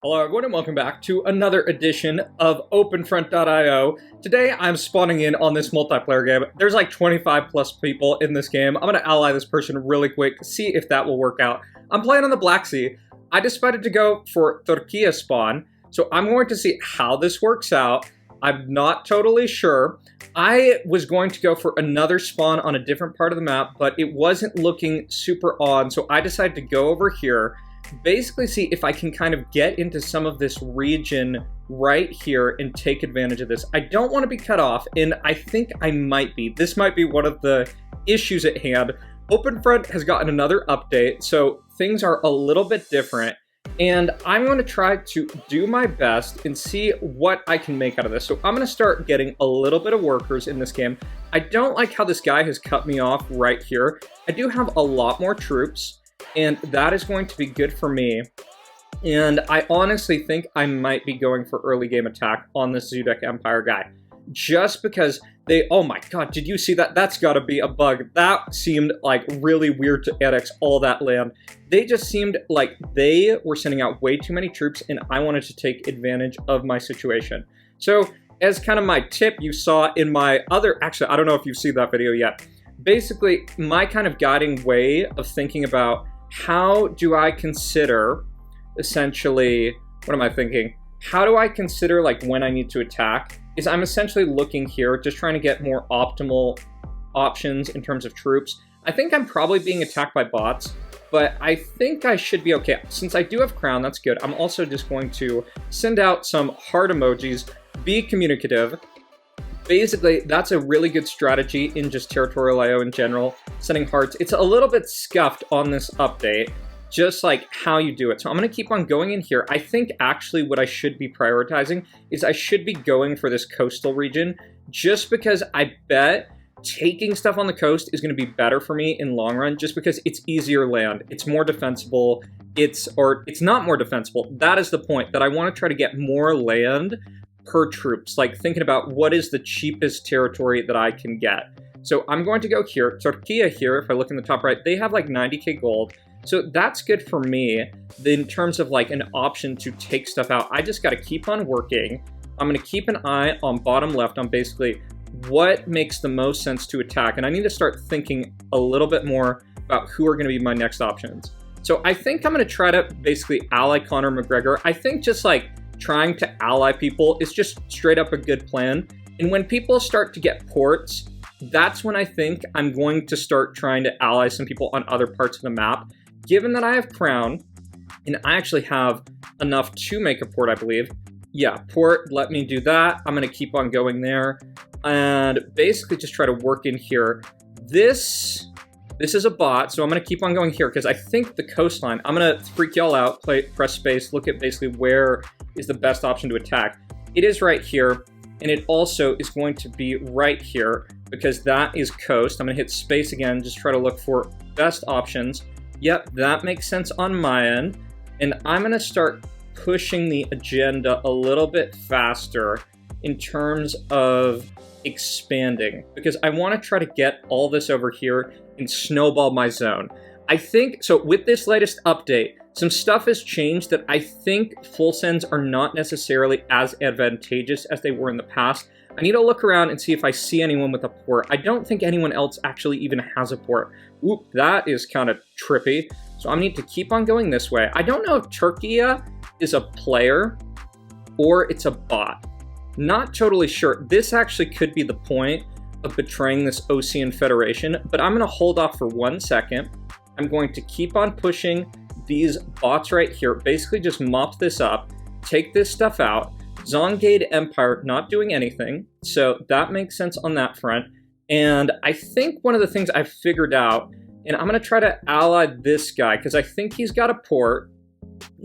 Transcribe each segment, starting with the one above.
Hello everyone and welcome back to another edition of OpenFront.io. Today I'm spawning in on this multiplayer game. There's like 25 plus people in this game. I'm going to ally this person really quick, see if that will work out. I'm playing on the Black Sea. I decided to go for Turkey spawn, so I'm going to see how this works out. I'm not totally sure. I was going to go for another spawn on a different part of the map, but it wasn't looking super on, so I decided to go over here, basically see if I can kind of get into some of this region right here and take advantage of this. I don't want to be cut off, and I think I might be. This might be one of the issues at hand. OpenFront has gotten another update, so things are a little bit different, and I'm going to try to do my best and see what I can make out of this. So I'm going to start getting a little bit of workers in this game. I don't like how this guy has cut me off right here. I do have a lot more troops, and that is going to be good for me. And I honestly think I might be going for early game attack on this Zudek Empire guy. Just because they, oh my god, did you see that? That's gotta be a bug. That seemed like really weird to annex all that land. They just seemed like they were sending out way too many troops, and I wanted to take advantage of my situation. So as kind of my tip, you saw in my other, actually, I don't know if you've seen that video yet. Basically, my kind of guiding way of thinking about how do I consider, essentially, what am I thinking? How do I consider like when I need to attack? Is I'm essentially looking here, just trying to get more optimal options in terms of troops. I think I'm probably being attacked by bots, but I think I should be okay. Since I do have crown, that's good. I'm also just going to send out some heart emojis, be communicative. Basically, that's a really good strategy in just Territorial IO in general, sending hearts. It's a little bit scuffed on this update, just like how you do it. So I'm going to keep on going in here. I think actually what I should be prioritizing is I should be going for this coastal region, just because I bet taking stuff on the coast is going to be better for me in long run, just because it's easier land. It's more defensible. It's not more defensible. That is the point, that I want to try to get more land per troops, like thinking about what is the cheapest territory that I can get. So I'm going to go here. Turkey here, if I look in the top right, they have like 90k gold. So that's good for me in terms of like an option to take stuff out. I just got to keep on working. I'm going to keep an eye on bottom left on basically what makes the most sense to attack. And I need to start thinking a little bit more about who are going to be my next options. So I think I'm going to try to basically ally Conor McGregor. I think just like trying to ally people is just straight up a good plan. And when people start to get ports, that's when I think I'm going to start trying to ally some people on other parts of the map. Given that I have crown, and I actually have enough to make a port, I believe. Yeah, port, let me do that. I'm going to keep on going there and basically just try to work in here. This is a bot, so I'm going to keep on going here because I think the coastline, I'm going to freak y'all out, press space, look at basically where is the best option to attack. It is right here, and it also is going to be right here because that is coast. I'm going to hit space again, just try to look for best options. Yep, that makes sense on my end. And I'm going to start pushing the agenda a little bit faster in terms of expanding, because I want to try to get all this over here and snowball my zone. I think, so with this latest update, some stuff has changed that I think full sends are not necessarily as advantageous as they were in the past. I need to look around and see if I see anyone with a port. I don't think anyone else actually even has a port. Oop, that is kind of trippy. So I need to keep on going this way. I don't know if Turkey is a player or it's a bot. Not totally sure. This actually could be the point of betraying this Ocean Federation, but I'm going to hold off for 1 second. I'm going to keep on pushing these bots right here. Basically just mop this up, take this stuff out. Zongade Empire not doing anything, so that makes sense on that front. And I think one of the things I've figured out, and I'm going to try to ally this guy because I think he's got a port.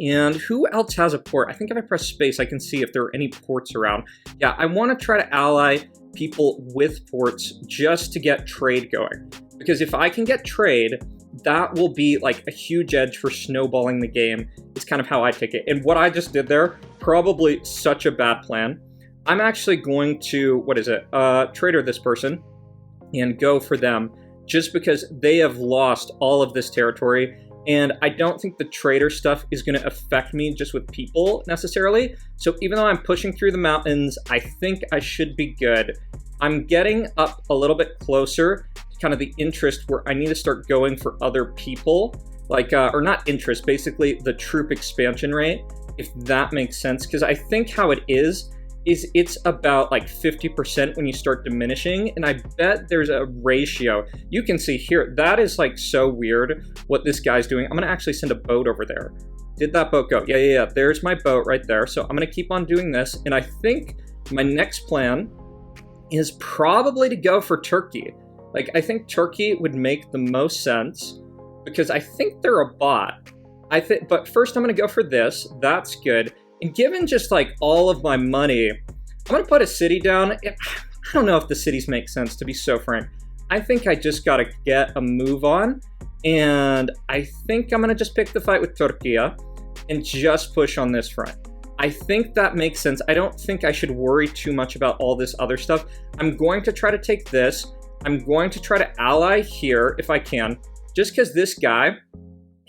And who else has a port? I think if I press space, I can see if there are any ports around. Yeah, I want to try to ally people with ports just to get trade going. Because if I can get trade, that will be like a huge edge for snowballing the game. It's kind of how I take it. And what I just did there, probably such a bad plan. I'm actually going to, trader this person and go for them just because they have lost all of this territory and I don't think the trader stuff is going to affect me just with people necessarily. So even though I'm pushing through the mountains, I think I should be good. I'm getting up a little bit closer to kind of the interest where I need to start going for other people, like, or not interest, basically the troop expansion rate, if that makes sense. Because I think how it is it's about like 50% when you start diminishing, and I bet there's a ratio. You can see here, that is like so weird what this guy's doing. I'm gonna actually send a boat over there. Did that boat go? Yeah, there's my boat right there. So I'm gonna keep on doing this, and I think my next plan is probably to go for Turkey. Like, I think Turkey would make the most sense because I think they're a bot. But first I'm gonna go for this. That's good. And given just like all of my money, I'm gonna put a city down. I don't know if the cities make sense, to be so frank. I think I just gotta get a move on, and I think I'm gonna just pick the fight with Turkey and just push on this front. I think that makes sense. I don't think I should worry too much about all this other stuff. I'm going to try to take this. I'm going to try to ally here if I can, just because this guy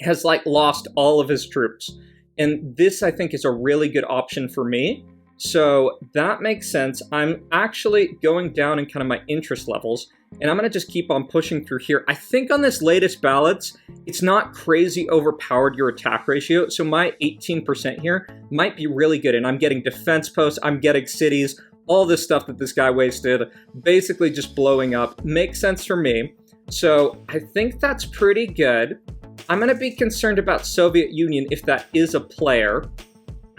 has like lost all of his troops. And this, I think, is a really good option for me. So that makes sense. I'm actually going down in kind of my interest levels, and I'm going to just keep on pushing through here. I think on this latest ballots, it's not crazy overpowered your attack ratio. So my 18% here might be really good. And I'm getting defense posts. I'm getting cities. All this stuff that this guy wasted, basically just blowing up. Makes sense for me. So I think that's pretty good. I'm going to be concerned about Soviet Union if that is a player.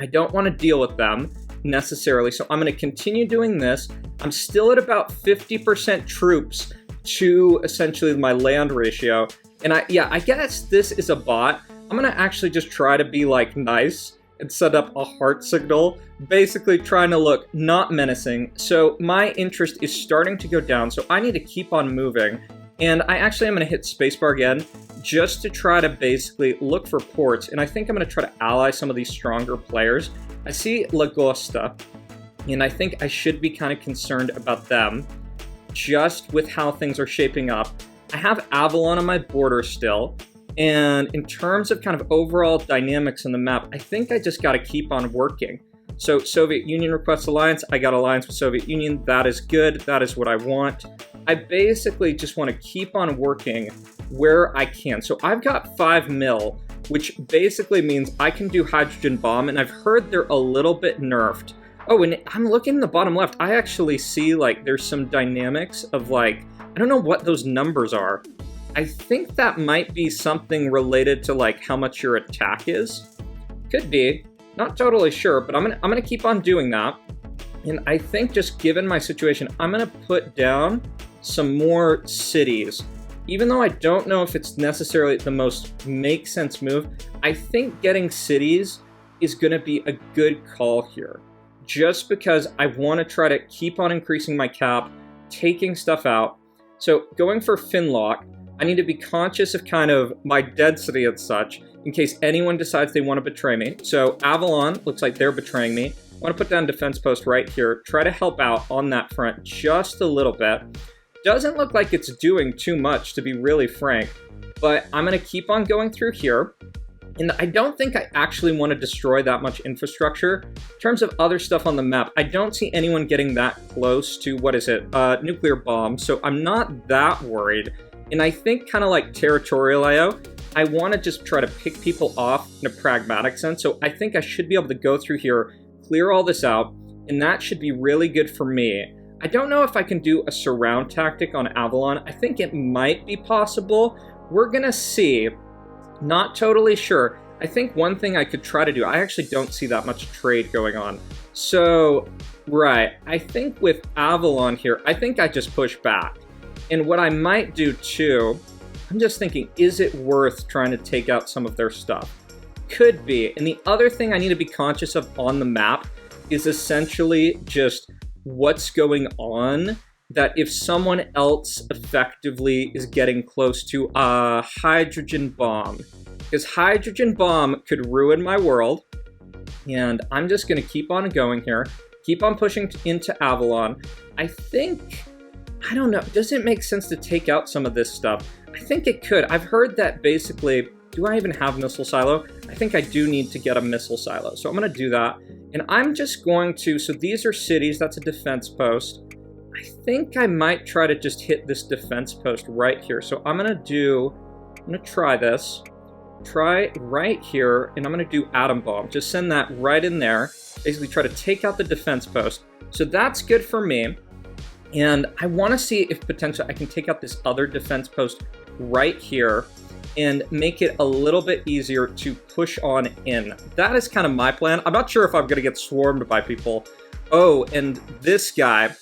I don't want to deal with them necessarily, so I'm going to continue doing this. I'm still at about 50% troops to essentially my land ratio. And I guess this is a bot. I'm going to actually just try to be like nice and set up a heart signal, basically trying to look not menacing. So my interest is starting to go down, so I need to keep on moving. And I actually am going to hit spacebar again just to try to basically look for ports. And I think I'm going to try to ally some of these stronger players. I see Lagosta, and I think I should be kind of concerned about them just with how things are shaping up. I have Avalon on my border still. And in terms of kind of overall dynamics in the map, I think I just got to keep on working. So Soviet Union requests alliance. I got alliance with Soviet Union. That is good. That is what I want. I basically just want to keep on working where I can. So I've got 5 mil, which basically means I can do hydrogen bomb, and I've heard they're a little bit nerfed. Oh, and I'm looking in the bottom left. I actually see like there's some dynamics of like, I don't know what those numbers are. I think that might be something related to like how much your attack is. Could be. Not totally sure, but I'm gonna keep on doing that. And I think just given my situation, I'm gonna put down some more cities. Even though I don't know if it's necessarily the most make sense move, I think getting cities is gonna be a good call here. Just because I wanna try to keep on increasing my cap, taking stuff out. So going for Finlock, I need to be conscious of kind of my density and such in case anyone decides they want to betray me. So Avalon looks like they're betraying me. I want to put down a defense post right here, try to help out on that front just a little bit. Doesn't look like it's doing too much, to be really frank, but I'm going to keep on going through here. And I don't think I actually want to destroy that much infrastructure. In terms of other stuff on the map, I don't see anyone getting that close to, nuclear bombs, so I'm not that worried. And I think kind of like territorial IO, I want to just try to pick people off in a pragmatic sense. So I think I should be able to go through here, clear all this out, and that should be really good for me. I don't know if I can do a surround tactic on Avalon. I think it might be possible. We're going to see. Not totally sure. I think one thing I could try to do, I actually don't see that much trade going on. So, right, I think with Avalon here, I think I just push back. And what I might do too, I'm just thinking, is it worth trying to take out some of their stuff? Could be. And the other thing I need to be conscious of on the map is essentially just what's going on, that if someone else effectively is getting close to a hydrogen bomb, because hydrogen bomb could ruin my world. And I'm just going to keep on going here, keep on pushing into Avalon. I think, I don't know, does it make sense to take out some of this stuff? I think it could. I've heard that basically Do I even have missile silo? I think I do need to get a missile silo. So I'm going to do that. And I'm just going to, so these are cities, that's a defense post. I think I might try to just hit this defense post right here. So I'm going to try this. Try right here, and I'm going to do atom bomb. Just send that right in there. Basically try to take out the defense post. So that's good for me. And I want to see if potentially I can take out this other defense post right here and make it a little bit easier to push on in. That is kind of my plan. I'm not sure if I'm going to get swarmed by people. Oh, and this guy,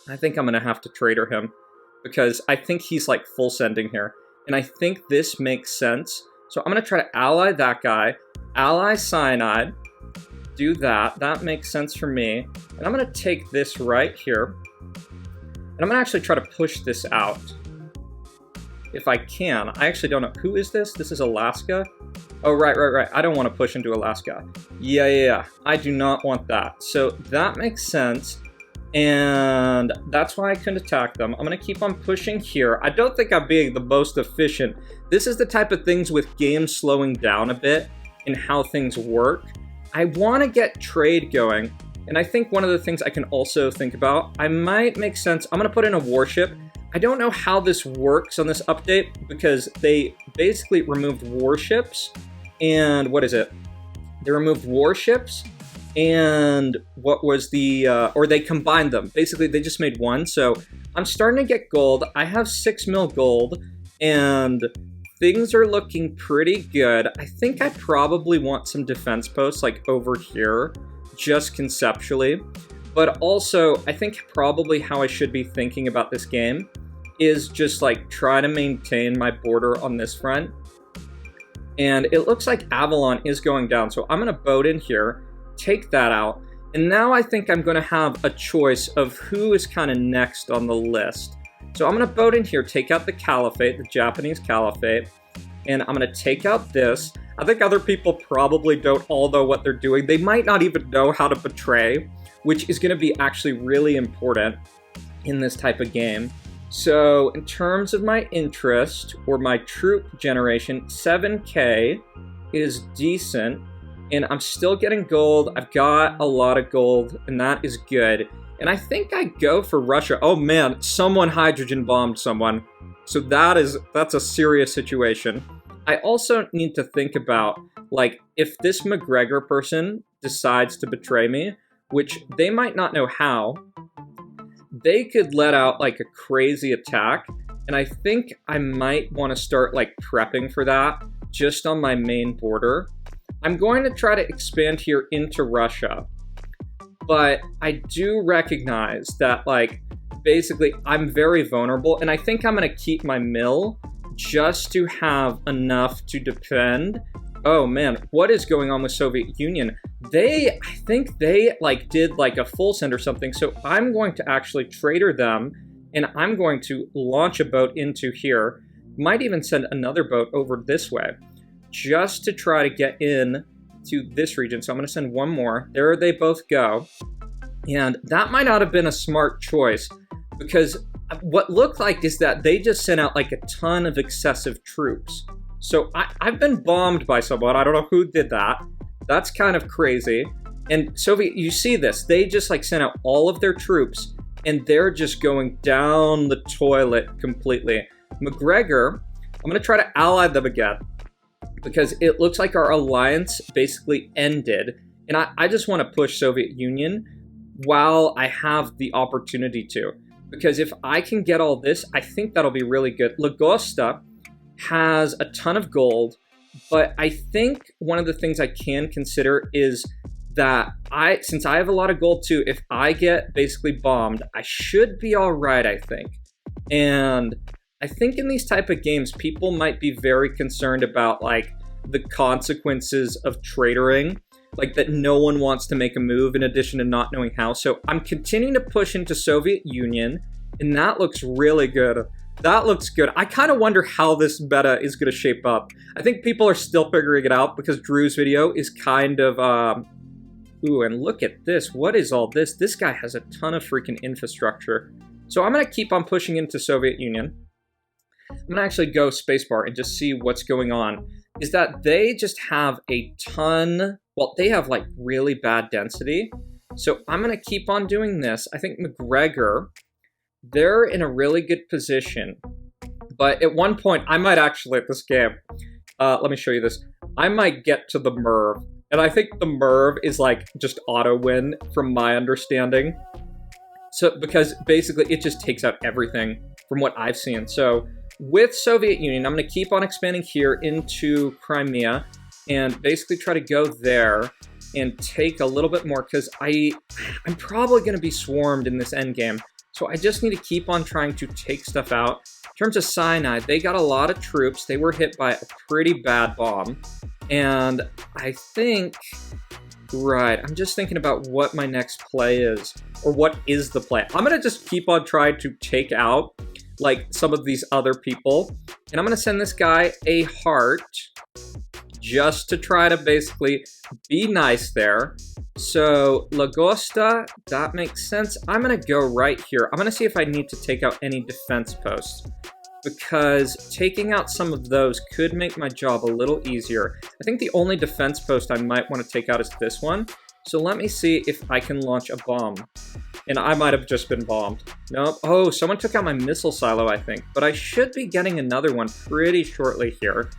I think I'm going to have to traitor him because I think he's like full sending here. And I think this makes sense. So I'm going to try to ally that guy, ally cyanide, do that. That makes sense for me. And I'm going to take this right here. And I'm going to actually try to push this out. If I can. I actually don't know. Who is this? This is Alaska? Oh, right. I don't want to push into Alaska. Yeah. I do not want that. So that makes sense. And that's why I couldn't attack them. I'm going to keep on pushing here. I don't think I'm being the most efficient. This is the type of things with games slowing down a bit in how things work. I want to get trade going. And I think one of the things I can also think about, I might make sense. I'm going to put in a warship. I don't know how this works on this update because they basically removed warships. And what is it? They removed warships. And what was the, or they combined them. Basically, they just made one. So I'm starting to get gold. I have 6 mil gold and things are looking pretty good. I think I probably want some defense posts like over here, just conceptually. But also, I think probably how I should be thinking about this game is just like try to maintain my border on this front. And it looks like Avalon is going down. So I'm going to boat in here. Take that out. And now I think I'm going to have a choice of who is kind of next on the list. So I'm going to boat in here, take out the Caliphate, the Japanese Caliphate, and I'm going to take out this. I think other people probably don't all know what they're doing. They might not even know how to betray, which is going to be actually really important in this type of game. So in terms of my interest or my troop generation, 7K is decent. And I'm still getting gold. I've got a lot of gold, and that is good. And I think I go for Russia. Oh man, someone hydrogen bombed someone. So that's a serious situation. I also need to think about, like, if this McGregor person decides to betray me, which they might not know how, they could let out, like, a crazy attack. And I think I might want to start, like, prepping for that just on my main border. I'm going to try to expand here into Russia, but I do recognize that, like, basically I'm very vulnerable, and I think I'm going to keep my mill just to have enough to defend. Oh man, what is going on with Soviet Union? I think they, like, did, like, a full send or something, so I'm going to actually traitor them, and I'm going to launch a boat into here. Might even send another boat over this way, just to try to get in to this region. So I'm going to send one more. There they both go. And that might not have been a smart choice because what looked like is that they just sent out like a ton of excessive troops. So I've been bombed by someone. I don't know who did that. That's kind of crazy. And Soviet, you see this. They just like sent out all of their troops and they're just going down the toilet completely. McGregor, I'm going to try to ally them again, because it looks like our alliance basically ended. And I just want to push Soviet Union while I have the opportunity to. Because if I can get all this, I think that'll be really good. Lagosta has a ton of gold, but I think one of the things I can consider is that since I have a lot of gold too, if I get basically bombed, I should be all right, I think. And I think in these type of games, people might be very concerned about like the consequences of traitoring, like that no one wants to make a move in addition to not knowing how. So I'm continuing to push into Soviet Union, and that looks really good. That looks good. I kind of wonder how this meta is going to shape up. I think people are still figuring it out because Drew's video is kind of, ooh, and look at this. What is all this? This guy has a ton of freaking infrastructure. So I'm going to keep on pushing into Soviet Union. I'm going to actually go spacebar and just see what's going on. is that they just have a ton, well, they have like really bad density. So I'm going to keep on doing this. I think McGregor, they're in a really good position. But at one point, I might actually, at this game, let me show you this. I might get to the Merv. And I think the Merv is like just auto win from my understanding. So, because basically it just takes out everything from what I've seen. So with Soviet Union, I'm going to keep on expanding here into Crimea and basically try to go there and take a little bit more because I'm probably going to be swarmed in this endgame. So I just need to keep on trying to take stuff out. In terms of Cyanide, they got a lot of troops. They were hit by a pretty bad bomb. And I think, right, I'm just thinking about what my next play is, or what is the play. I'm going to just keep on trying to take out, like, some of these other people. And I'm going to send this guy a heart, just to try to basically be nice there. So, Lagosta, that makes sense. I'm going to go right here. I'm going to see if I need to take out any defense posts, because taking out some of those could make my job a little easier. I think the only defense post I might want to take out is this one. So let me see if I can launch a bomb. And I might have just been bombed. Nope. Oh, someone took out my missile silo, I think. But I should be getting another one pretty shortly here.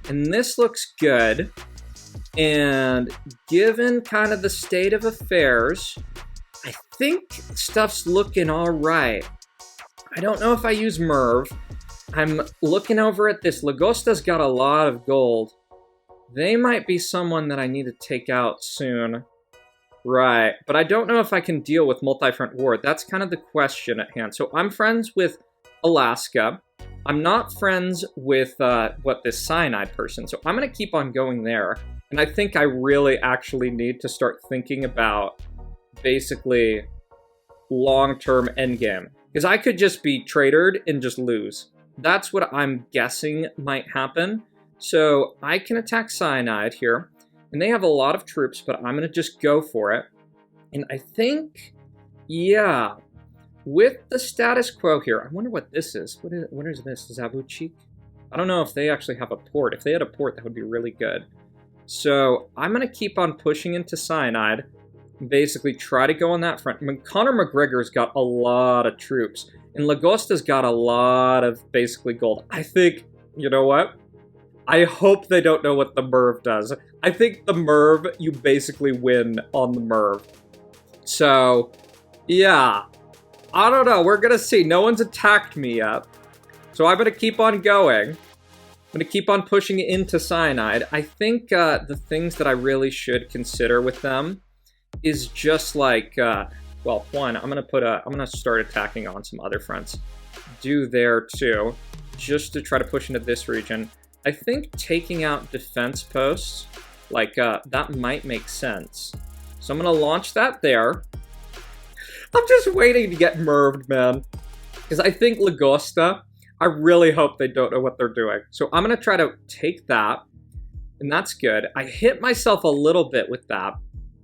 And this looks good. And given kind of the state of affairs, I think stuff's looking all right. I don't know if I use Merv. I'm looking over at this. Lagosta's got a lot of gold. They might be someone that I need to take out soon. Right, but I don't know if I can deal with multi-front war. That's kind of the question at hand. So I'm friends with Alaska. I'm not friends with, this Cyanide person. So I'm going to keep on going there. And I think I really actually need to start thinking about basically long-term endgame. Because I could just be traitored and just lose. That's what I'm guessing might happen. So I can attack Cyanide here. And they have a lot of troops, but I'm going to just go for it. And I think, yeah, with the status quo here, I wonder what this is. What is this? Zavuchik? I don't know if they actually have a port. If they had a port, that would be really good. So I'm going to keep on pushing into Cyanide. Basically try to go on that front. I mean, Conor McGregor's got a lot of troops. And Lagosta's got a lot of basically gold. I think, you know what? I hope they don't know what the Merv does. I think the Merv, you basically win on the Merv. So, yeah. I don't know. We're going to see. No one's attacked me yet. So I'm going to keep on going. I'm going to keep on pushing into Cyanide. I think the things that I really should consider with them is just like, well, one, I'm going to start attacking on some other fronts. Do there too, just to try to push into this region. I think taking out defense posts, like, that might make sense. So I'm going to launch that there. I'm just waiting to get Merved, man. Because I think Lagosta, I really hope they don't know what they're doing. So I'm going to try to take that, and that's good. I hit myself a little bit with that,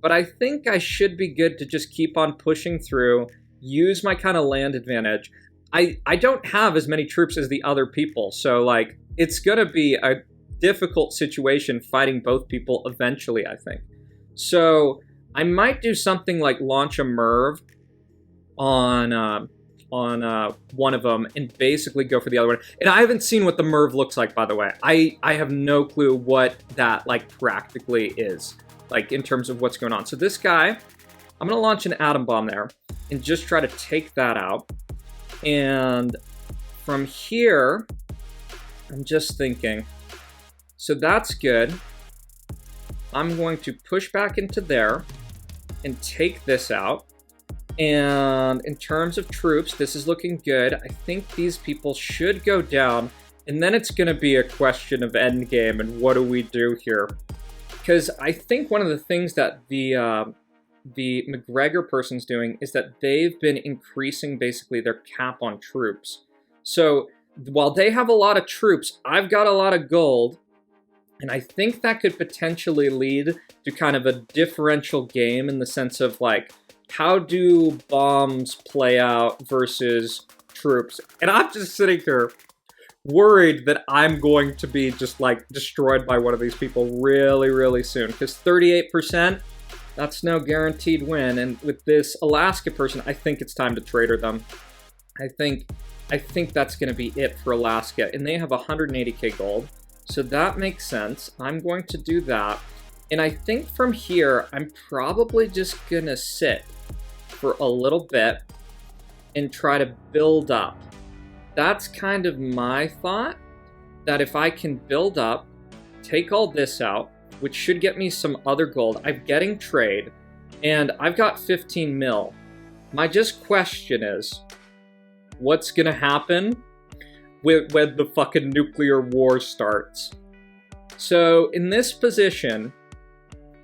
but I think I should be good to just keep on pushing through, use my kind of land advantage. I don't have as many troops as the other people, so, like, it's going to be a difficult situation fighting both people eventually, I think. So I might do something like launch a Merv on one of them and basically go for the other one. And I haven't seen what the Merv looks like, by the way. I have no clue what that, like, practically is, like, in terms of what's going on. So this guy, I'm going to launch an atom bomb there and just try to take that out. And from here, I'm just thinking, so that's good. I'm going to push back into there and take this out. And in terms of troops, this is looking good. I think these people should go down. And then it's going to be a question of endgame and what do we do here? Because I think one of the things that the McGregor person's doing is that they've been increasing basically their cap on troops. So while they have a lot of troops, I've got a lot of gold, and I think that could potentially lead to kind of a differential game in the sense of, like, how do bombs play out versus troops? And I'm just sitting here worried that I'm going to be just like destroyed by one of these people really, really soon. Because 38%, that's no guaranteed win. And with this Alaska person, I think it's time to traitor them. I think that's going to be it for Alaska. And they have 180k gold. So that makes sense. I'm going to do that. And I think from here, I'm probably just going to sit for a little bit and try to build up. That's kind of my thought, that if I can build up, take all this out, which should get me some other gold. I'm getting trade, and I've got 15 mil. My just question is, what's gonna happen when the fucking nuclear war starts? So in this position,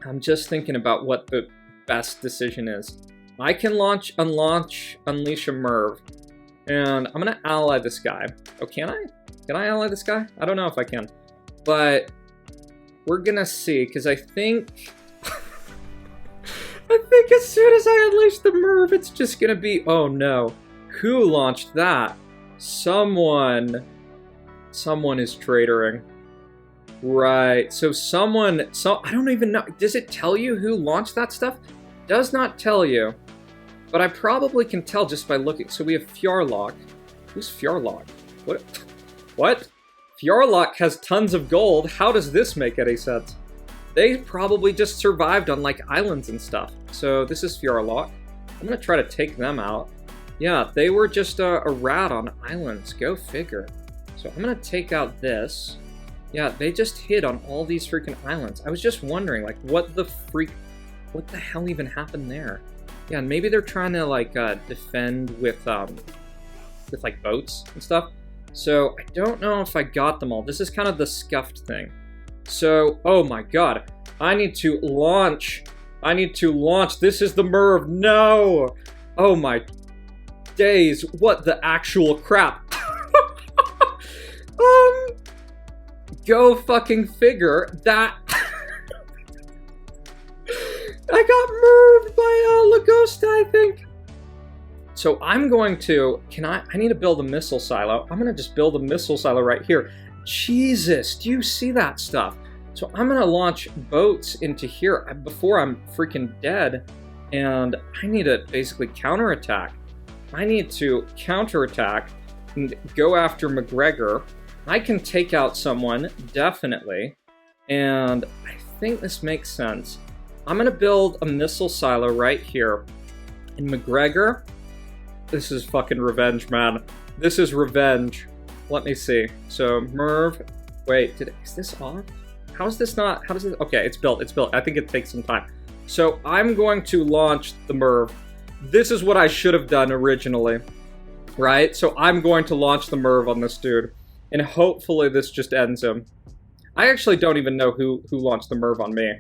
I'm just thinking about what the best decision is. I can unleash a Merv, and I'm gonna ally this guy. Oh, can I? Can I ally this guy? I don't know if I can, but we're gonna see, because I think as soon as I unleash the Merv, it's just gonna be, oh no, who launched that? Someone is traitoring. Right, so I don't even know. Does it tell you who launched that stuff? Does not tell you. But I probably can tell just by looking. So we have Fjarlock. Who's Fjarlock? What? Fjarlock has tons of gold. How does this make any sense? They probably just survived on like islands and stuff. So this is Fjarlock. I'm gonna try to take them out. Yeah, they were just a rat on islands. Go figure. So I'm gonna take out this. Yeah, they just hid on all these freaking islands. I was just wondering, like, what the hell even happened there? Yeah, and maybe they're trying to like defend with like boats and stuff. So I don't know if I got them all. This is kind of the scuffed thing. So, oh my god, I need to launch. This is the Merv. No. Oh my days. What the actual crap? Go fucking figure that. I got Merved by Lagosta, I think. So I'm going to, I need to build a missile silo. I'm going to just build a missile silo right here. Jesus, do you see that stuff? So I'm going to launch boats into here before I'm freaking dead. And I need to basically counterattack. I need to counterattack and go after McGregor. I can take out someone, definitely. And I think this makes sense. I'm going to build a missile silo right here. And McGregor, this is fucking revenge, man. This is revenge. Let me see. So, Merv, wait, is this off? How is this not, how does this, okay, it's built. I think it takes some time. So, I'm going to launch the Merv. This is what I should have done originally, right? So, I'm going to launch the Merv on this dude. And hopefully this just ends him. I actually don't even know who launched the Merv on me.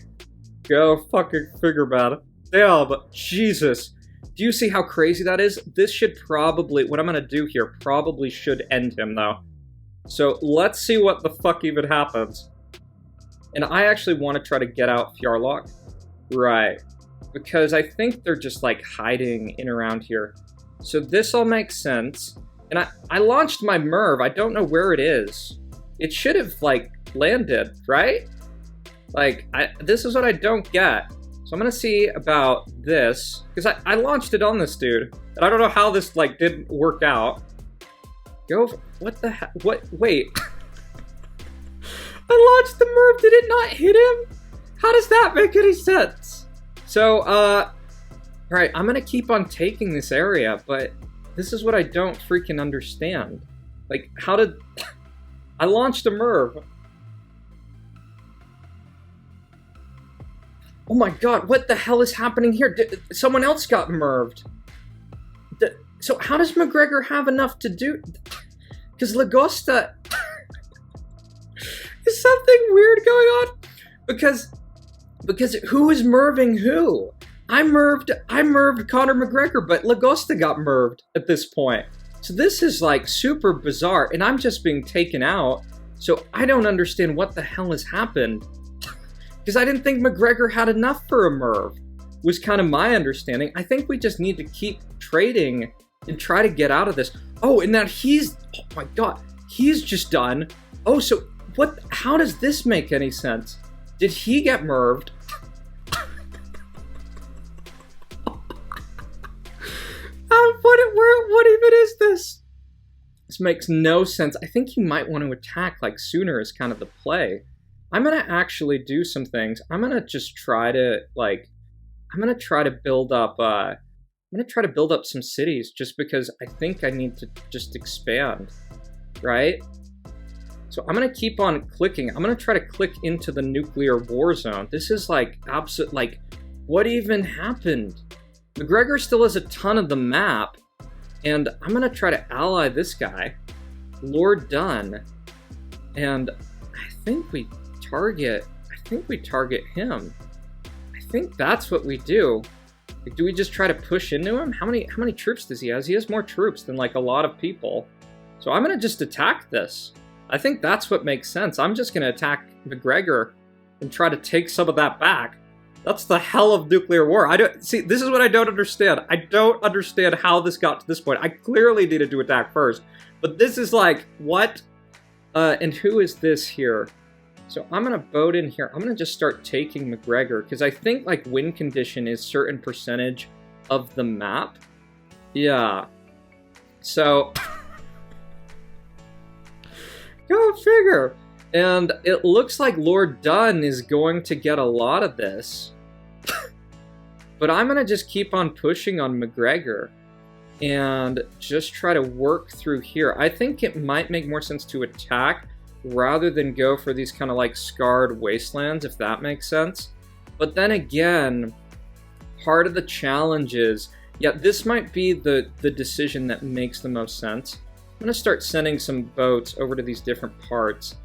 Go fucking figure about it. Damn, Jesus. Do you see how crazy that is? This should probably, what I'm gonna do here, probably should end him though. So let's see what the fuck even happens. And I actually want to try to get out Fjarlock. Right. Because I think they're just like hiding in around here. So this all makes sense. And I launched my Merv. I don't know where it is. It should have like landed, right? Like, this is what I don't get. So I'm gonna see about this, because I launched it on this dude, and I don't know how this like didn't work out. What the heck? Wait. I launched the Merv, did it not hit him? How does that make any sense? So, alright, I'm gonna keep on taking this area, but this is what I don't freaking understand. Like, how did... I launched a Merv. Oh my god, what the hell is happening here? Someone else got Merved. So how does McGregor have enough to do... Because Lagosta... Is something weird going on? Because who is Merving who? I Merved Conor McGregor, but Lagosta got Merved at this point. So this is like super bizarre, and I'm just being taken out. So I don't understand what the hell has happened. Because I didn't think McGregor had enough for a Merv, was kind of my understanding. I think we just need to keep trading and try to get out of this. Oh, and now oh my god, he's just done. Oh, so what? How does this make any sense? Did he get merved? What even is this? This makes no sense. I think he might want to attack like sooner is kind of the play. I'm gonna actually do some things. I'm gonna just try to I'm gonna try to build up some cities just because I think I need to just expand, right? So I'm gonna keep on clicking. I'm gonna try to click into the nuclear war zone. This is like absolute, like, what even happened? McGregor still has a ton of the map, and I'm gonna try to ally this guy, Lord Dunn, and I think we target him. I think that's what we do. Like, do we just try to push into him? How many troops does he have? He has more troops than like a lot of people. So I'm gonna just attack this. I think that's what makes sense. I'm just gonna attack McGregor and try to take some of that back. That's the hell of nuclear war. I don't see. This is what I don't understand. I don't understand how this got to this point. I clearly needed to attack first, but this is like what? And who is this here? So I'm gonna boat in here. I'm gonna just start taking McGregor because I think like win condition is certain percentage of the map. Yeah. So go figure. And it looks like Lord Dunn is going to get a lot of this. But I'm going to just keep on pushing on McGregor and just try to work through here. I think it might make more sense to attack rather than go for these kind of like scarred wastelands, if that makes sense. But then again, part of the challenge is, yeah, this might be the decision that makes the most sense. I'm going to start sending some boats over to these different parts.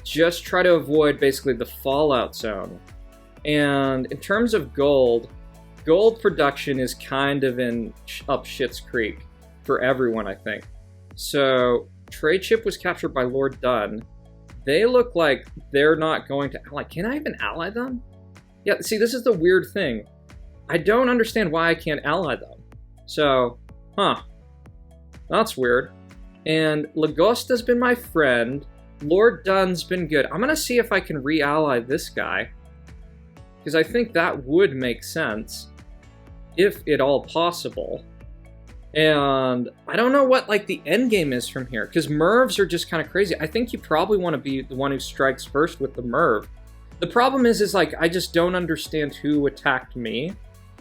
Just try to avoid basically the fallout zone. And in terms of gold production is kind of up Schitt's Creek for everyone, I think. So trade ship was captured by Lord Dunn. They look like they're not going to ally. Can I even ally them? Yeah, see, this is the weird thing. I don't understand why I can't ally them. So, that's weird. And Lagosta's been my friend. Lord Dunn's been good. I'm going to see if I can re-ally this guy. Because I think that would make sense. If at all possible. And I don't know what like the end game is from here. Because Mervs are just kind of crazy. I think you probably want to be the one who strikes first with the Merv. The problem is like I just don't understand who attacked me.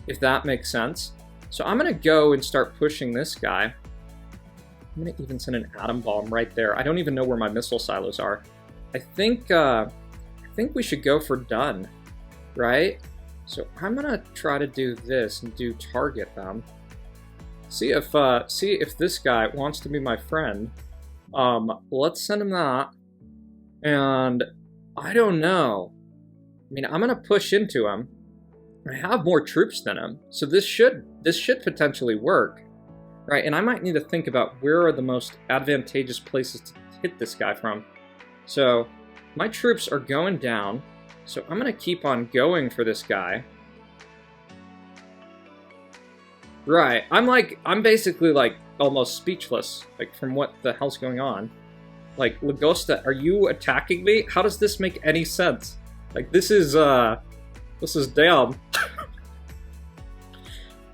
If that makes sense. So I'm going to go and start pushing this guy. I'm going to even send an atom bomb right there. I don't even know where my missile silos are. I think we should go for Dunn, right? So I'm going to try to do this and do target them. See if this guy wants to be my friend. Let's send him that. And I don't know. I mean, I'm going to push into him. I have more troops than him, so this should potentially work. Right, and I might need to think about where are the most advantageous places to hit this guy from. So, my troops are going down, so I'm going to keep on going for this guy. Right, I'm basically like almost speechless, like from what the hell's going on. Like, Lagosta, are you attacking me? How does this make any sense? Like, this is damn.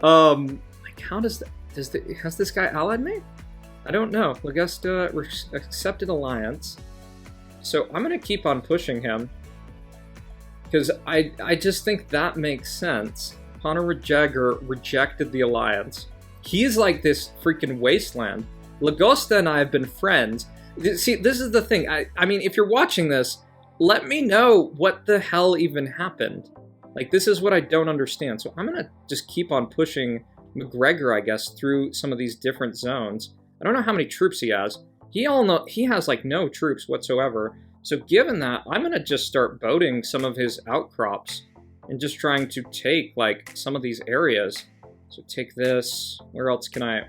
Like, how does that... Has this guy allied me? I don't know. Lagosta accepted alliance. So I'm going to keep on pushing him. Because I just think that makes sense. Conor McGregor rejected the alliance. He's like this freaking wasteland. Lagosta and I have been friends. See, this is the thing. I mean, if you're watching this, let me know what the hell even happened. Like, this is what I don't understand. So I'm going to just keep on pushing McGregor, I guess, through some of these different zones. I don't know how many troops he has. He has like no troops whatsoever. So given that, I'm gonna just start boating some of his outcrops and just trying to take like some of these areas. So take this. Where else can I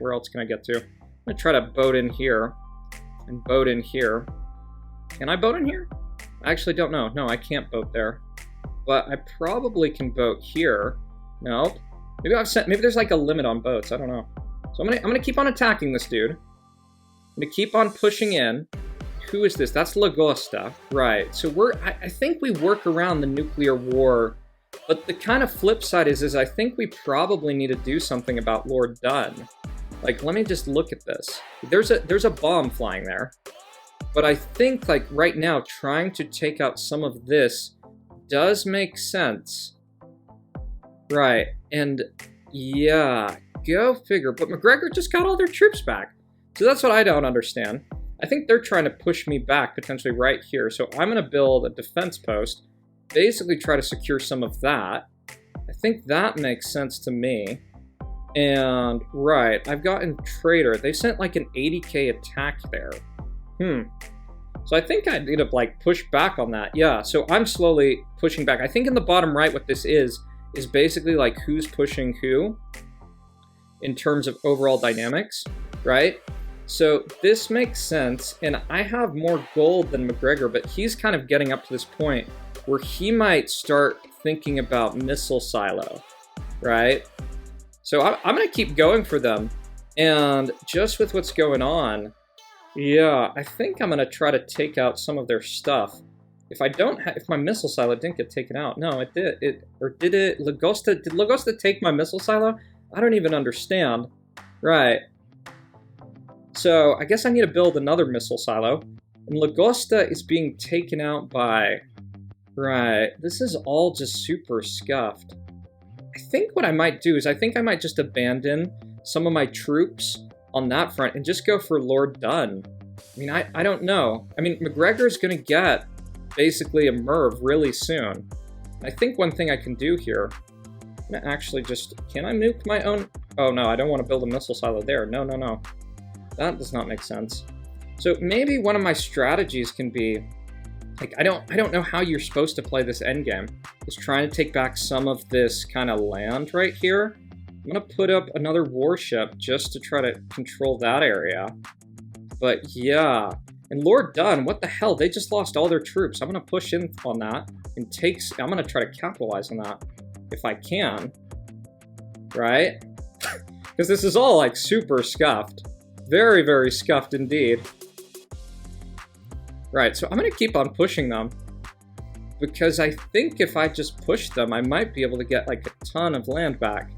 get to? I'm gonna try to boat in here and boat in here. Can I boat in here? I actually don't know. No, I can't boat there. But I probably can boat here. Nope. Maybe there's like a limit on boats. I don't know. So I'm gonna keep on attacking this dude. I'm gonna keep on pushing in. who is this? That's Lagosta, right. So I think we work around the nuclear war, but the kind of flip side is I think we probably need to do something about Lord Dunn. Like, let me just look at this. There's a bomb flying there. But I think, like, right now, trying to take out some of this does make sense. Right, and yeah, go figure. But McGregor just got all their troops back. So that's what I don't understand. I think they're trying to push me back, potentially right here. So I'm going to build a defense post, basically try to secure some of that. I think that makes sense to me. And, right, I've gotten Trader. They sent like an 80k attack there. So I think I need to, like, push back on that. Yeah, so I'm slowly pushing back. I think in the bottom right what this is basically, like, who's pushing who in terms of overall dynamics, right? So this makes sense, and I have more gold than McGregor, but he's kind of getting up to this point where he might start thinking about missile silo, right? So I'm going to keep going for them, and just with what's going on, yeah, I think I'm going to try to take out some of their stuff. If my missile silo didn't get taken out, no, it did. Did Lagosta take my missile silo? I don't even understand. Right. So I guess I need to build another missile silo. And Lagosta is being taken out by... Right. This is all just super scuffed. I think what I might do is I think I might just abandon some of my troops on that front and just go for Lord Dunn. I mean, I don't know. I mean, McGregor's going to get basically a Merv really soon. I think one thing I can do here, I'm going to actually just... Can I nuke my own... Oh, no, I don't want to build a missile silo there. No, no, no. That does not make sense. So maybe one of my strategies can be... Like, I don't know how you're supposed to play this endgame. Is trying to take back some of this kind of land right here. I'm going to put up another warship just to try to control that area. But yeah. And Lord Dunn, what the hell? They just lost all their troops. I'm going to push in on that and I'm going to try to capitalize on that if I can. Right? Because this is all like super scuffed. Very, very scuffed indeed. Right, so I'm going to keep on pushing them. Because I think if I just push them, I might be able to get like a ton of land back.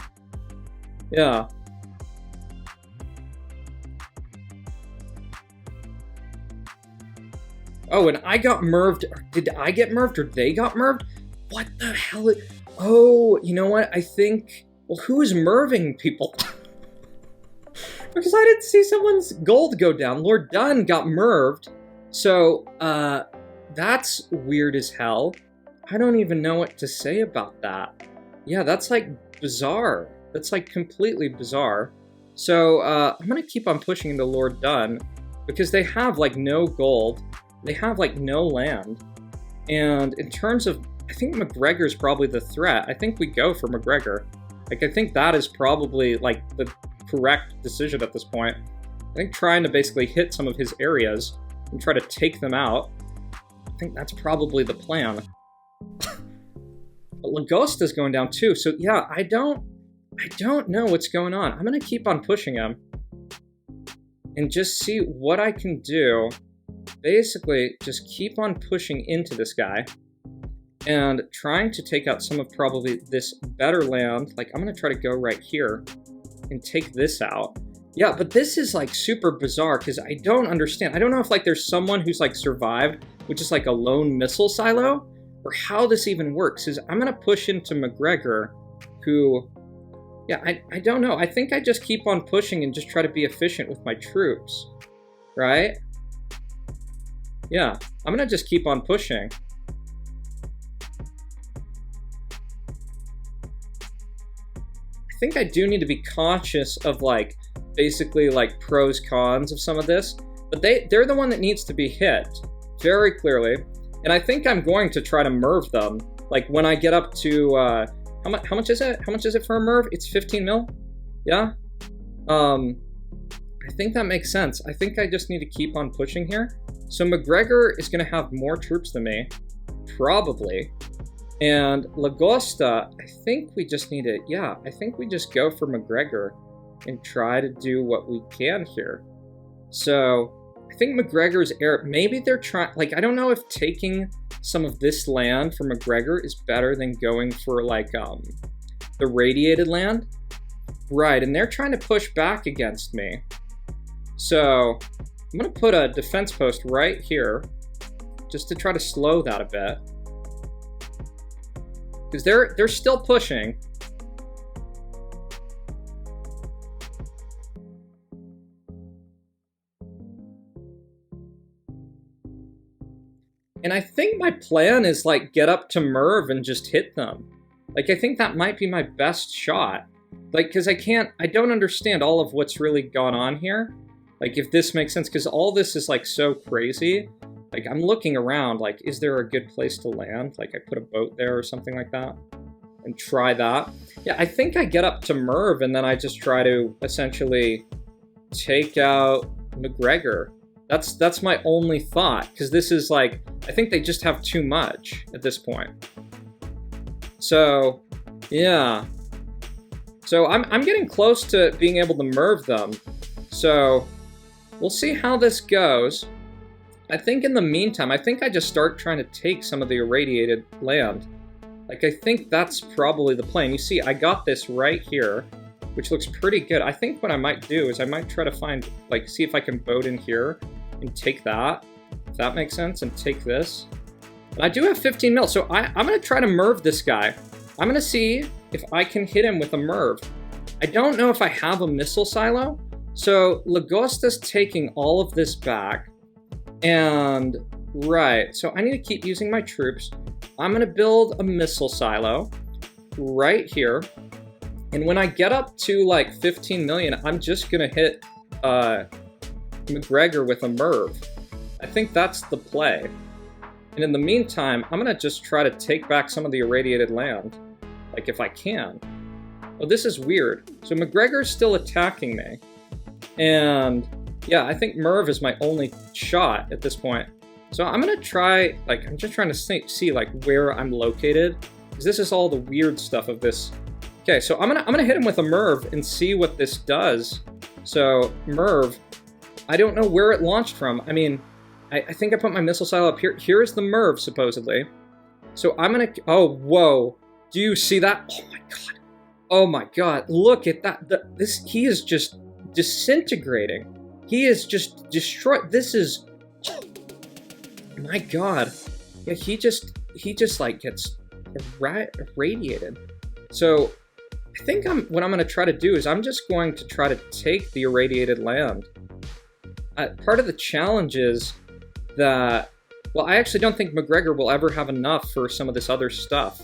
Yeah. Oh, and I got merved. Did I get merved or they got merved? What the hell? Oh, you know what? I think... Well, who is merving people? Because I didn't see someone's gold go down. Lord Dunn got merved. So, that's weird as hell. I don't even know what to say about that. Yeah, that's like bizarre. That's like completely bizarre. So, I'm gonna keep on pushing into Lord Dunn because they have like no gold. They have like no land. And in terms of, I think McGregor's probably the threat. I think we go for McGregor. Like, I think that is probably like the correct decision at this point. I think trying to basically hit some of his areas and try to take them out. I think that's probably the plan. But Lagosta's going down too, so yeah, I don't know what's going on. I'm gonna keep on pushing him and just see what I can do. Basically, just keep on pushing into this guy and trying to take out some of probably this better land. Like, I'm gonna try to go right here and take this out. Yeah, but this is like super bizarre because I don't understand. I don't know if like there's someone who's like survived, which is like a lone missile silo, or how this even works. Is I'm gonna push into McGregor, who, yeah, I don't know. I think I just keep on pushing and just try to be efficient with my troops, right? Yeah, I'm gonna just keep on pushing. I think I do need to be conscious of like basically like pros cons of some of this, but they're the one that needs to be hit very clearly, and I think I'm going to try to merv them. Like when I get up to how much is it? How much is it for a merv? It's 15 mil. Yeah. I think that makes sense. I think I just need to keep on pushing here. So McGregor is going to have more troops than me, probably. And Lagosta, I think we just need to, yeah, I think we just go for McGregor and try to do what we can here. So I think McGregor's air, maybe they're trying, like, I don't know if taking some of this land for McGregor is better than going for, like, the radiated land. Right, and they're trying to push back against me. So, I'm going to put a defense post right here, just to try to slow that a bit. Because they're still pushing. And I think my plan is, like, get up to Merv and just hit them. Like, I think that might be my best shot. Like, because I don't understand all of what's really gone on here. Like, if this makes sense, because all this is, like, so crazy. Like, I'm looking around, like, is there a good place to land? Like, I put a boat there or something like that. And try that. Yeah, I think I get up to Merv and then I just try to essentially take out McGregor. That's my only thought, because this is like, I think they just have too much at this point. So, yeah. So I'm getting close to being able to Merv them. So, we'll see how this goes. I think in the meantime, I think I just start trying to take some of the irradiated land. Like, I think that's probably the plan. You see, I got this right here, which looks pretty good. I think what I might do is I might try to find, like, see if I can boat in here and take that, if that makes sense, and take this. And I do have 15 mil, so I'm going to try to Merv this guy. I'm going to see if I can hit him with a Merv. I don't know if I have a missile silo, so Lagosta's taking all of this back. And, right, so I need to keep using my troops. I'm going to build a missile silo right here. And when I get up to, like, 15 million, I'm just going to hit McGregor with a Merv. I think that's the play. And in the meantime, I'm going to just try to take back some of the irradiated land. Like, if I can. Oh, this is weird. So McGregor's still attacking me. And, yeah, I think Merv is my only shot at this point. So I'm going to try, like, I'm just trying to see, like, where I'm located. Because this is all the weird stuff of this. Okay, so I'm gonna hit him with a Merv and see what this does. So, Merv, I don't know where it launched from. I mean, I think I put my missile silo up here. Here's the Merv, supposedly. So I'm gonna, oh, whoa. Do you see that? Oh my god. Oh my god, look at that. He is just disintegrating. He is just destroyed. This is, oh my god. Yeah, he just like gets irradiated. So, I think what I'm going to try to do is I'm just going to try to take the irradiated land. Part of the challenge is that, well, I actually don't think McGregor will ever have enough for some of this other stuff.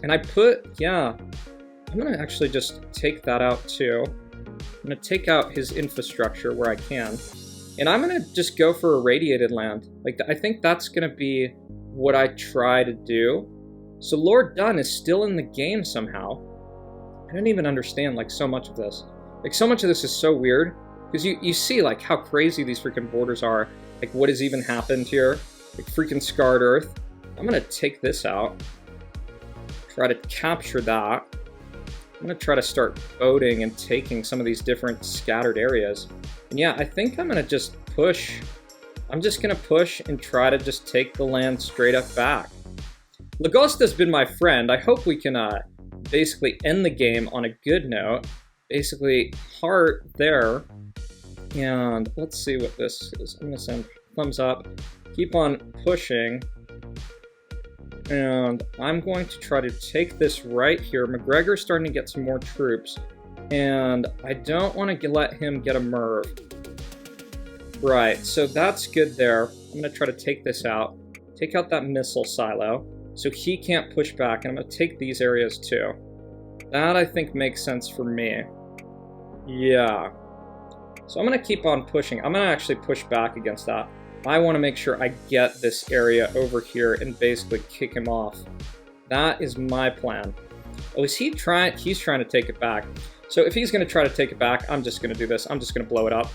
And I'm going to actually just take that out too. I'm going to take out his infrastructure where I can. And I'm going to just go for irradiated land. Like, I think that's going to be what I try to do. So Lord Dunn is still in the game somehow. I don't even understand, like, so much of this. Like, so much of this is so weird. Because you see, like, how crazy these freaking borders are. Like, what has even happened here. Like, freaking scarred earth. I'm going to take this out. Try to capture that. I'm going to try to start boating and taking some of these different scattered areas. And yeah, I think I'm going to just push. I'm just going to push and try to just take the land straight up back. Lagosta's been my friend. I hope we can basically end the game on a good note. Basically, heart there. And let's see what this is. I'm going to send thumbs up. Keep on pushing. And I'm going to try to take this right here. McGregor's starting to get some more troops. And I don't want to let him get a Merv. Right, so that's good there. I'm going to try to take this out. Take out that missile silo. So he can't push back, and I'm going to take these areas too. That, I think, makes sense for me. Yeah. So I'm going to keep on pushing. I'm going to actually push back against that. I want to make sure I get this area over here and basically kick him off. That is my plan. Oh, is he trying? He's trying to take it back. So if he's going to try to take it back, I'm just going to do this. I'm just going to blow it up.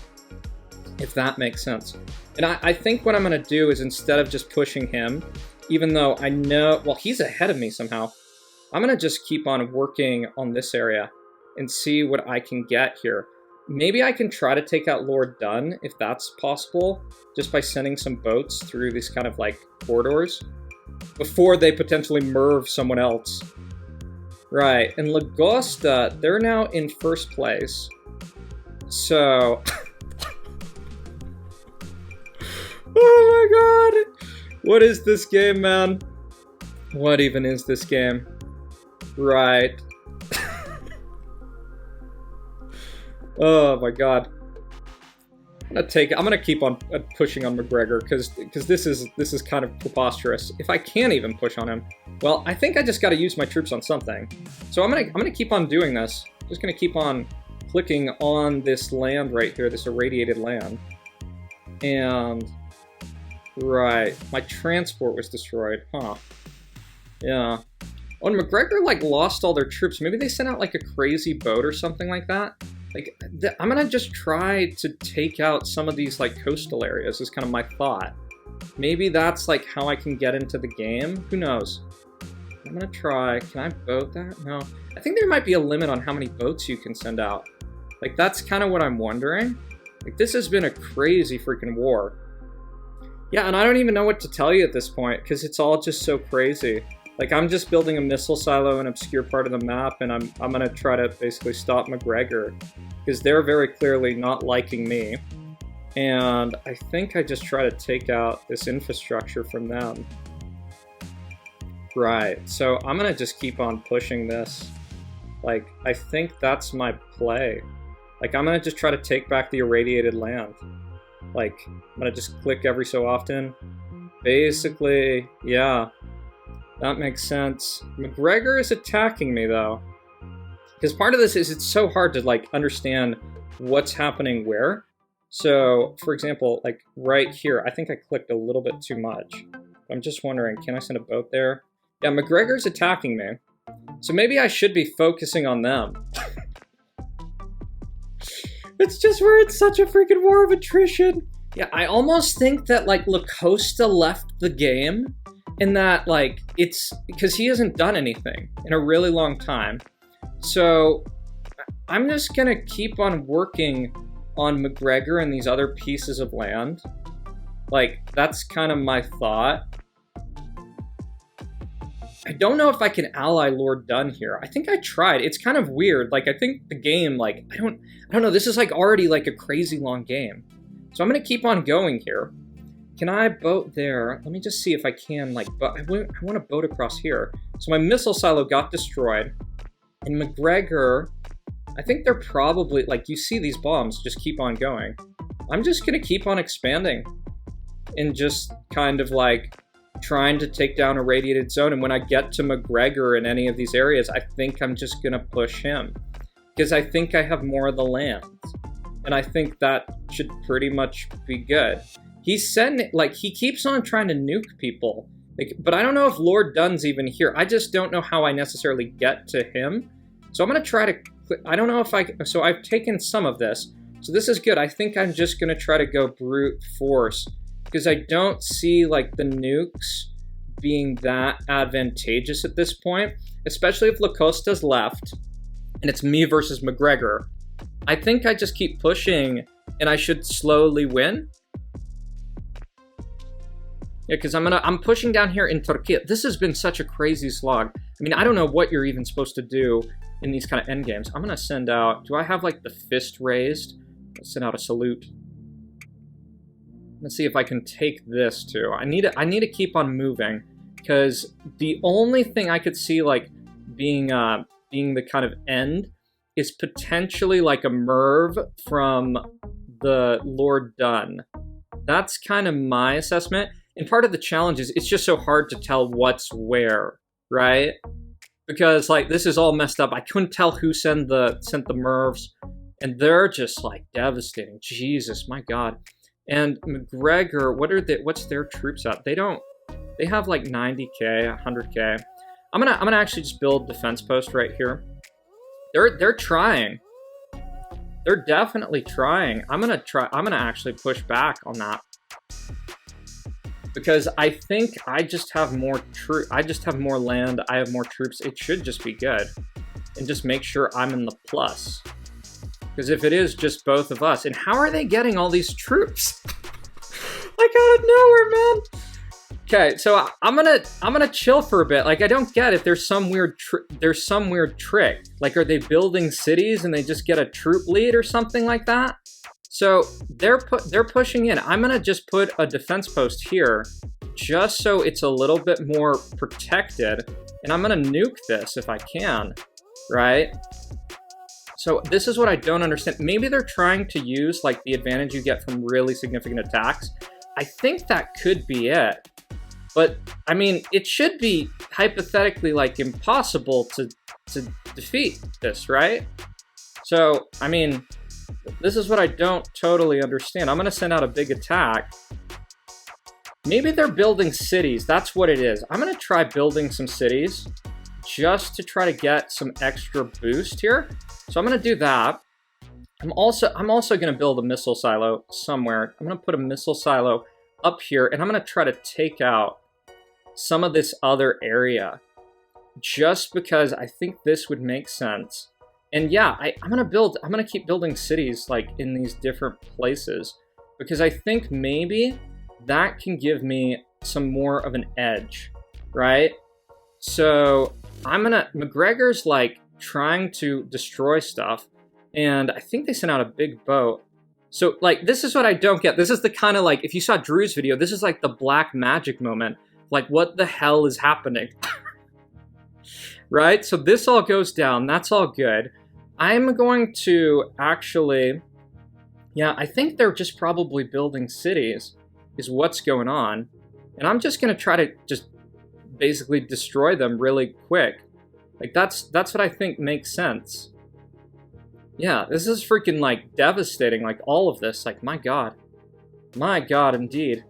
If that makes sense. And I think what I'm going to do is, instead of just pushing him, even though I know, well, he's ahead of me somehow, I'm going to just keep on working on this area and see what I can get here. Maybe I can try to take out Lord Dunn, if that's possible, just by sending some boats through these kind of, like, corridors, before they potentially merv someone else. Right, and Lagosta, they're now in first place. So... oh my god! What is this game, man? What even is this game? Right. Oh my god. I'm gonna keep on pushing on McGregor, because this is kind of preposterous. If I can't even push on him, well, I think I just gotta use my troops on something. So I'm gonna keep on doing this. Just gonna keep on clicking on this land right here, this irradiated land. And right, my transport was destroyed, huh? Yeah. Oh, and McGregor, like, lost all their troops. Maybe they sent out, like, a crazy boat or something like that. Like, I'm gonna just try to take out some of these, like, coastal areas, is kind of my thought. Maybe that's, like, how I can get into the game. Who knows? I'm gonna try. Can I boat that? No. I think there might be a limit on how many boats you can send out. Like, that's kind of what I'm wondering. Like, this has been a crazy freaking war. Yeah, and I don't even know what to tell you at this point, because it's all just so crazy. Like, I'm just building a missile silo in an obscure part of the map, and I'm gonna try to basically stop McGregor, because they're very clearly not liking me. And I think I just try to take out this infrastructure from them. Right, so I'm gonna just keep on pushing this. Like, I think that's my play. Like, I'm gonna just try to take back the irradiated land. Like, I'm gonna just click every so often. Basically, yeah. That makes sense. McGregor is attacking me, though. Because part of this is it's so hard to, like, understand what's happening where. So, for example, like, right here, I think I clicked a little bit too much. I'm just wondering, can I send a boat there? Yeah, McGregor's attacking me. So maybe I should be focusing on them. It's just where it's such a freaking war of attrition. Yeah, I almost think that, like, Lacosta left the game. In that, like, it's because he hasn't done anything in a really long time. So I'm just gonna keep on working on McGregor and these other pieces of land. Like, that's kind of my thought. I don't know if I can ally Lord Dunn here. I think I tried. It's kind of weird. Like, I think the game, like, I don't know. This is, like, already, like, a crazy long game. So I'm gonna keep on going here. Can I boat there? Let me just see if I can, like, but I want to boat across here. So my missile silo got destroyed. And McGregor, I think they're probably, like, you see these bombs just keep on going. I'm just going to keep on expanding. And just kind of, like, trying to take down a radiated zone. And when I get to McGregor in any of these areas, I think I'm just going to push him. Because I think I have more of the land. And I think that should pretty much be good. He's sending, like, he keeps on trying to nuke people. Like, but I don't know if Lord Dunn's even here. I just don't know how I necessarily get to him. So I'm going to try to, I don't know if I, so I've taken some of this. So this is good. I think I'm just going to try to go brute force. Because I don't see, like, the nukes being that advantageous at this point. Especially if Lacosta's left. And it's me versus McGregor. I think I just keep pushing and I should slowly win. Yeah, because I'm pushing down here in Turkey. This has been such a crazy slog. I mean, I don't know what you're even supposed to do in these kind of end games. I'm gonna send out. Do I have, like, the fist raised? Let's send out a salute. Let's see if I can take this too. I need to keep on moving because the only thing I could see, like, being the kind of end is potentially like a merv from the Lord Dunn. That's kind of my assessment. And part of the challenge is it's just so hard to tell what's where, right? Because, like, this is all messed up. I couldn't tell who sent the mervs, and they're just, like, devastating. Jesus, my God. And McGregor, what's their troops at? They have like 90k, 100k. I'm gonna actually just build defense post right here. They're trying. They're definitely trying. I'm gonna actually push back on that. Because I think I just have more land, I have more troops. It should just be good. And just make sure I'm in the plus. Because if it is just both of us, and how are they getting all these troops? Like out of nowhere, man. Okay, so I'm gonna chill for a bit. Like, I don't get it. There's some weird trick. Like, are they building cities and they just get a troop lead or something like that? So they're pushing in. I'm gonna just put a defense post here, just so it's a little bit more protected. And I'm gonna nuke this if I can, right? So this is what I don't understand. Maybe they're trying to use like the advantage you get from really significant attacks. I think that could be it. But I mean, it should be hypothetically like impossible to defeat this, right? So, I mean, this is what I don't totally understand. I'm gonna send out a big attack. Maybe they're building cities. That's what it is. I'm gonna try building some cities just to try to get some extra boost here. So I'm gonna do that. I'm also gonna build a missile silo somewhere. I'm gonna put a missile silo up here, and I'm gonna try to take out some of this other area, just because I think this would make sense. And yeah, I'm gonna keep building cities like in these different places, because I think maybe that can give me some more of an edge, right? So McGregor's like trying to destroy stuff, and I think they sent out a big boat. So like, this is what I don't get. This is the kind of like, if you saw Drew's video, this is like the black magic moment. Like, what the hell is happening? Right? So this all goes down. That's all good. I'm going to actually, yeah, I think they're just probably building cities is what's going on. And I'm just going to try to just basically destroy them really quick. Like, that's what I think makes sense. Yeah, this is freaking, like, devastating. Like, all of this. Like, my God. My God, indeed.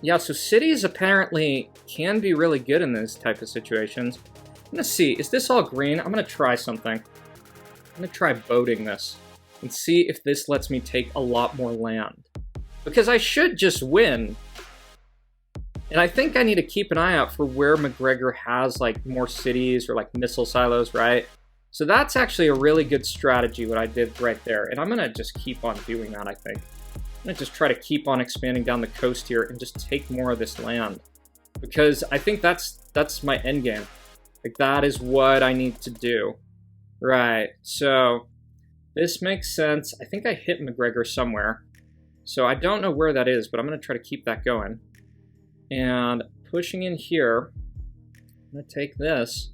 Yeah, so cities apparently can be really good in these type of situations. I'm gonna see, is this all green? I'm gonna try something. I'm gonna try boating this and see if this lets me take a lot more land. Because I should just win. And I think I need to keep an eye out for where McGregor has, like, more cities or, like, missile silos, right? So that's actually a really good strategy, what I did right there. And I'm gonna just keep on doing that, I think. I'm gonna just try to keep on expanding down the coast here and just take more of this land, because I think that's my end game. Like, that is what I need to do. Right, so this makes sense. I think I hit McGregor somewhere, so I don't know where that is, but I'm gonna try to keep that going. And pushing in here, I'm gonna take this.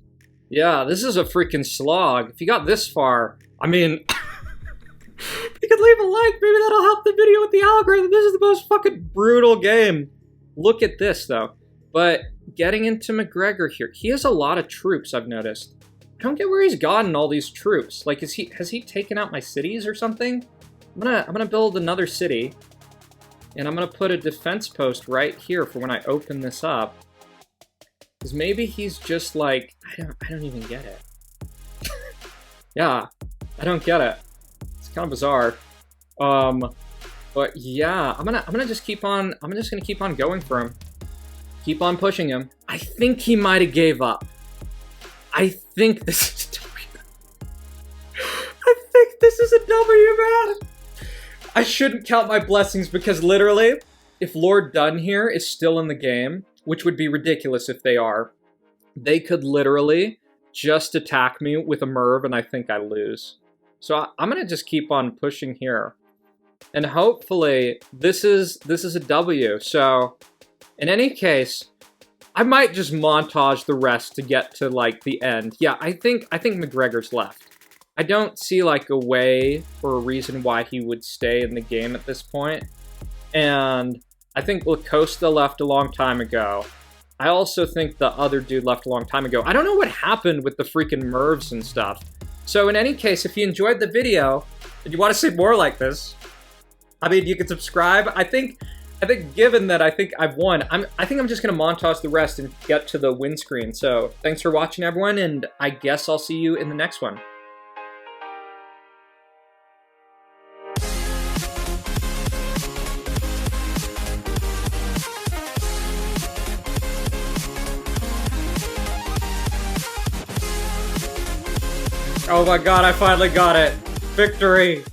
Yeah, this is a freaking slog. If you got this far, I mean, you could leave a like, maybe that'll help the video with the algorithm. This is the most fucking brutal game. Look at this, though. But getting into McGregor here, he has a lot of troops, I've noticed. I don't get where he's gotten all these troops. Like, has he taken out my cities or something? I'm gonna build another city, and I'm gonna put a defense post right here for when I open this up. Because maybe he's just like, I don't even get it. Yeah, I don't get it. Kind of bizarre. But yeah, I'm gonna just keep on, I'm just gonna keep on going for him. Keep on pushing him. I think he might have gave up. I think this is a W. I think this is a W, man. I shouldn't count my blessings, because literally, if Lord Dunn here is still in the game, which would be ridiculous if they are, they could literally just attack me with a Merv and I think I lose. So I'm gonna just keep on pushing here, and hopefully this is a W. So in any case, I might just montage the rest to get to like the end. Yeah, I think McGregor's left. I don't see like a way or a reason why he would stay in the game at this point. And I think Lacosta left a long time ago. I also think the other dude left a long time ago. I don't know what happened with the freaking Mervs and stuff. So in any case, if you enjoyed the video and you want to see more like this, I mean, you can subscribe. I think given that I think I've won, I think I'm just going to montage the rest and get to the win screen. So thanks for watching, everyone, and I guess I'll see you in the next one. Oh my God, I finally got it. Victory!